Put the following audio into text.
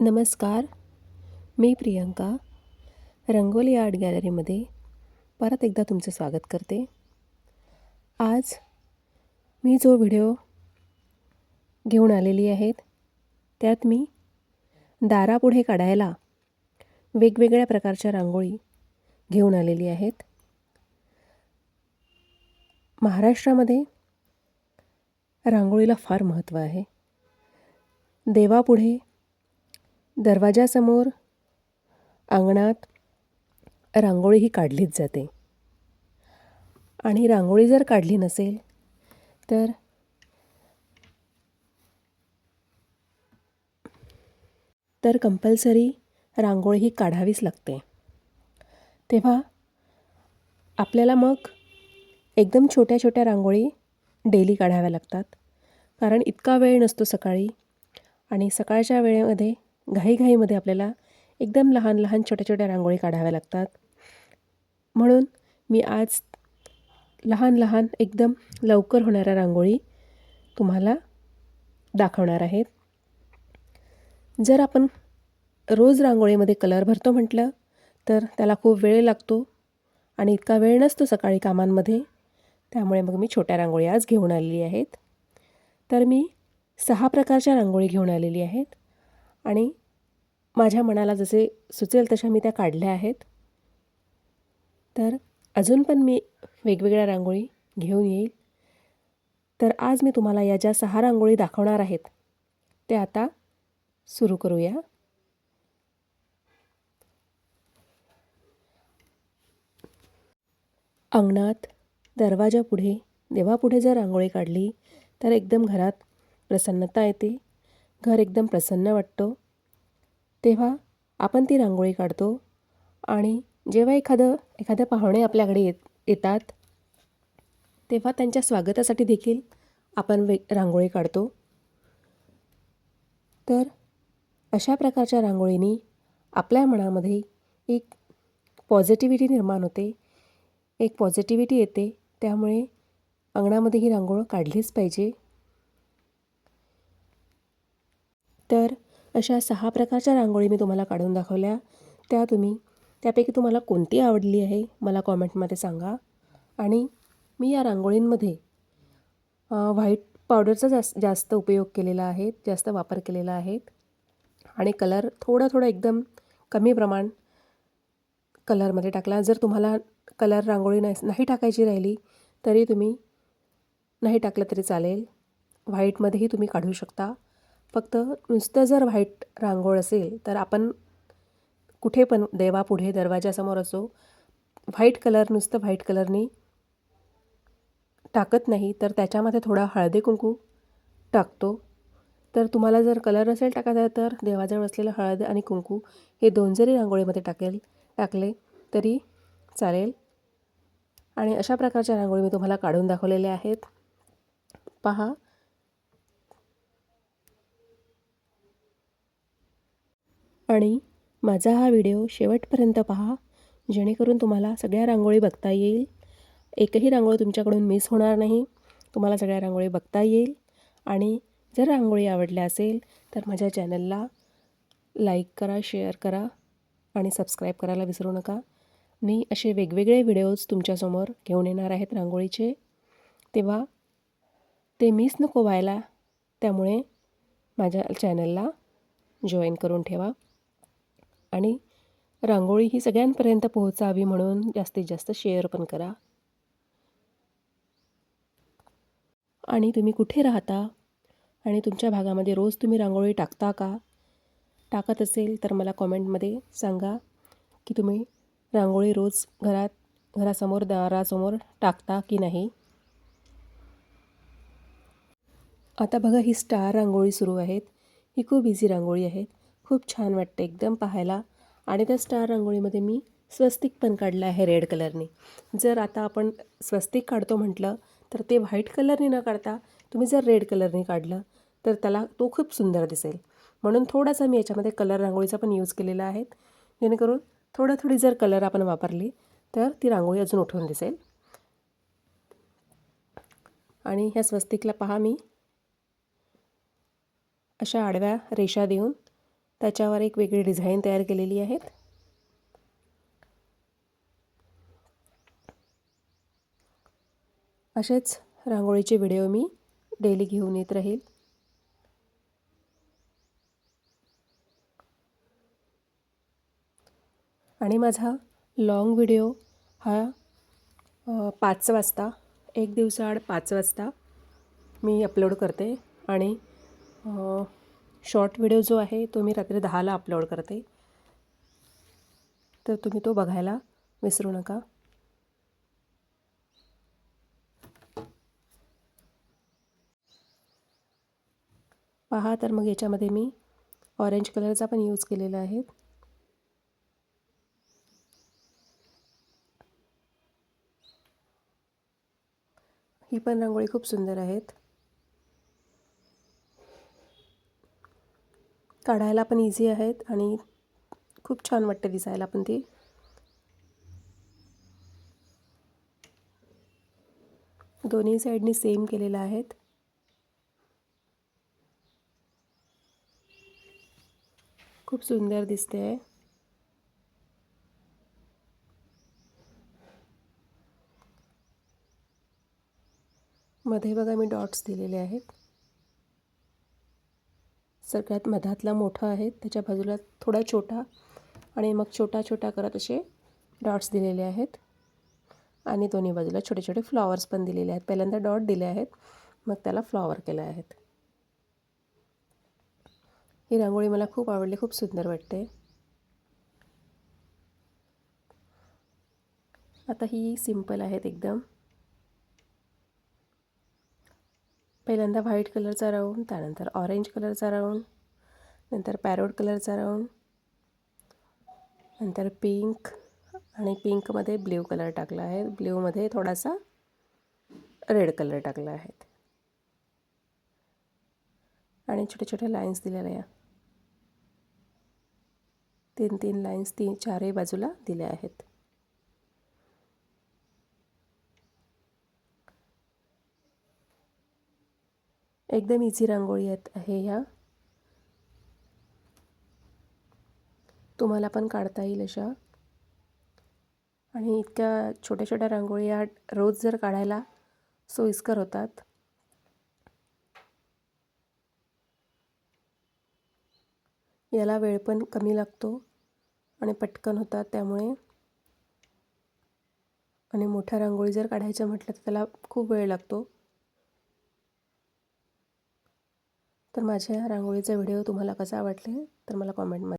नमस्कार. मी प्रियंका रंगोली आर्ट गॅलरीमध्ये परत एकदा तुमचं स्वागत करते. आज मी जो व्हिडिओ घेऊन आलेली आहे त्यात मी दारापुढे काढायला वेगवेगळ्या प्रकारच्या रांगोळी घेऊन आलेली आहेत. महाराष्ट्रामध्ये रांगोळीला फार महत्त्व आहे. देवापुढे, दरवाजासमोर, अंगणात रांगोळी ही काढलीच जाते. आणि रांगोळी जर काढली नसेल तर कंपल्सरी रांगोळी ही काढावीच लागते. तेव्हा आपल्याला मग एकदम छोट्या छोट्या रांगोळी डेली काढाव्या लागतात, कारण इतका वेळ नसतो सकाळी. आणि सकाळच्या वेळेमध्ये घाईघाईमध्ये आपल्याला एकदम लहान लहान छोट्या छोट्या रांगोळी काढाव्या लागतात. म्हणून मी आज लहान लहान एकदम लवकर होणाऱ्या रांगोळी तुम्हाला दाखवणार आहेत. जर आपण रोज रांगोळीमध्ये कलर भरतो म्हटलं तर त्याला खूप वेळ लागतो आणि इतका वेळ नसतो सकाळी कामांमध्ये. त्यामुळे मग मी छोट्या रांगोळी आज घेऊन आलेली आहेत. तर मी 6 प्रकारच्या रांगोळी घेऊन आलेली आहेत आणि माझ्या मनाला जसे सुचेल तशा मी त्या काढल्या आहेत. तर अजून पण मी वेगवेगळ्या रांगोळी घेऊन येईल. तर आज मी तुम्हाला या ज्या 6 रांगोळी दाखवणार आहेत त्या आता सुरू करूया. अंगणात, दरवाजापुढे, देवापुढे जर रांगोळी काढली तर एकदम घरात प्रसन्नता येते, घर एकदम प्रसन्न वाटतं. तेव्हा आपण ती रांगोळी काढतो आणि जेव्हा एखाद्या पाहुणे आपल्याकडे येतात तेव्हा त्यांच्या स्वागतासाठी देखील आपण रांगोळी काढतो. तर अशा प्रकारच्या रांगोळीनी आपल्या मनामध्ये एक पॉझिटिव्हिटी निर्माण होते, एक पॉझिटिव्हिटी येते. त्यामुळे अंगणामध्ये ही रांगोळी काढलीच पाहिजे. तर अशा 6 प्रकारच्या रांगोळी मी तुम्हाला काढून दाखवल्या. त्यापैकी तुम्हाला कोणती आवडली आहे मला कॉमेंटमध्ये सांगा. आणि मी या रांगोळींमध्ये व्हाईट पावडरचा जास्त उपयोग केलेला आहे, जास्त वापर केलेला आहे. आणि कलर थोडा एकदम कमी प्रमाण कलरमध्ये टाकला. जर तुम्हाला कलर रांगोळी नाही टाकायची राहिली तरी तुम्ही नाही टाकलं तरी चालेल. व्हाईटमध्येही तुम्ही काढू शकता. फक्त नुसतं जर व्हाईट रांगोळ असेल तर आपण कुठे पण देवापुढे, दरवाजासमोर असो, नुसतं व्हाईट कलरनी टाकत नाही, तर त्याच्यामध्ये थोडा हळदी कुंकू टाकतो. तर तुम्हाला जर कलर नसेल टाकायचा तर देवाजवळ असलेलं हळद आणि कुंकू हे 2 जरी रांगोळीमध्ये टाकले तरी चालेल. आणि अशा प्रकारच्या रांगोळी मी तुम्हाला काढून दाखवलेल्या आहेत. पहा. आणि माझा हा व्हिडिओ शेवटपर्यंत पहा, जेणेकरून तुम्हाला सगळ्या रांगोळी बघता येईल. एकही रांगोळी तुमच्याकडून मिस होणार नाही. तुम्हाला सगळ्या रांगोळी बघता येईल. आणि जर रांगोळी आवडल्या असेल तर माझ्या चॅनलला लाईक करा, शेअर करा आणि सबस्क्राईब करायला विसरू नका. मी असे वेगवेगळे व्हिडिओज तुमच्यासमोर घेऊन येणार आहेत रांगोळीचे. तेव्हा ते मिस नको व्हायला, त्यामुळे माझ्या चॅनलला जॉईन करून ठेवा. आणि रांगोळी ही सगळ्यांपर्यंत पोहोचावी म्हणून जास्तीत जास्त शेअर पण करा. आणि तुम्ही कुठे राहता आणि तुमच्या भागामध्ये रोज तुम्ही रांगोळी टाकता का? टाकत असेल तर मला कॉमेंटमध्ये सांगा की तुम्ही रांगोळी रोज घरासमोर, दारासमोर टाकता की नाही. आता बघा, ही स्टार रांगोळी सुरू आहेत. ही खूप इझी रांगोळी आहे, खूप छान वाटते एकदम पाहायला. आणि त्या स्टार रांगोळीमध्ये मी स्वस्तिक पण काढलं आहे रेड कलरने. जर आता आपण स्वस्तिक काढतो म्हटलं तर ते व्हाईट कलरने न काढता तुम्ही जर रेड कलरने काढलं तर तो खूप सुंदर दिसेल. म्हणून थोडासा मी याच्यामध्ये कलर रांगोळीचा पण यूज केलेला आहे, जेणेकरून थोडी जर कलर आपण वापरली तर ती रांगोळी अजून उठून दिसेल. आणि ह्या स्वस्तिकला पहा, मी अशा आडव्या रेषा देऊन त्याच्यावर एक वेगळी डिझाईन तयार केलेली आहे. असेच रांगोळीचे व्हिडिओ मी डेली घेऊन येत राहील. आणि माझा लॉंग व्हिडिओ हा 5 वाजता, एक दिवसाआड 5 वाजता मी अपलोड करते. आणि शॉर्ट व्हिडिओ जो आहे तो मी रात्री 10ला अपलोड करते. तर तुम्ही तो बघायला विसरू नका. पहा, तर मग याच्यामध्ये मी ऑरेंज कलरचा पण यूज केलेला आहे. ही पण रांगोळी खूप सुंदर आहेत. काढायला पण इझी आहेत आणि खूप छान वाटते दिसायला पण ती. दोन्ही साईडनी सेम केलेलं आहेत. खूप सुंदर दिसते आहे. मध्ये बघा मी डॉट्स दिलेले आहेत. सगळ्यात मधातला मोठा आहे, त्याच्या बाजूला थोडा छोटा आणि मग छोटा छोटा करत असे डॉट्स दिलेले आहेत. आणि दोन्ही बाजूला छोटे छोटे फ्लॉवर्स पण दिलेले आहेत. पहिल्यांदा डॉट दिले आहेत, मग त्याला फ्लॉवर केले आहेत. ही रांगोळी मला खूप आवडली, खूप सुंदर वाटते. आता ही सिंपल आहेत एकदम. पहिल्यांदा व्हाईट कलरचा राऊंड, त्यानंतर ऑरेंज कलरचा राऊंड, नंतर पॅरोट कलरचा राऊंड, नंतर पिंक, आणि पिंकमध्ये ब्ल्यू कलर टाकला आहे. ब्ल्यूमध्ये थोडासा रेड कलर टाकला आहे. आणि छोटे छोटे लाईन्स दिलेल्या आहे. 3-3 लाईन्स चारही बाजूला दिल्या आहेत. एकदम इझी रांगोळी आहे ह्या. तुम्हाला पण काढता येईल अशा. आणि इतक्या छोट्या छोट्या रांगोळी या रोज जर काढायला सोयीस्कर होतात. याला वेळ पण कमी लागतो आणि पटकन होतात त्यामुळे. आणि मोठ्या रांगोळी जर काढायच्या म्हटलं तर त्याला खूप वेळ लागतो. तर माझ्या रांगोळीचा व्हिडिओ तुम्हाला कसा वाटले तर मला कॉमेंटमध्ये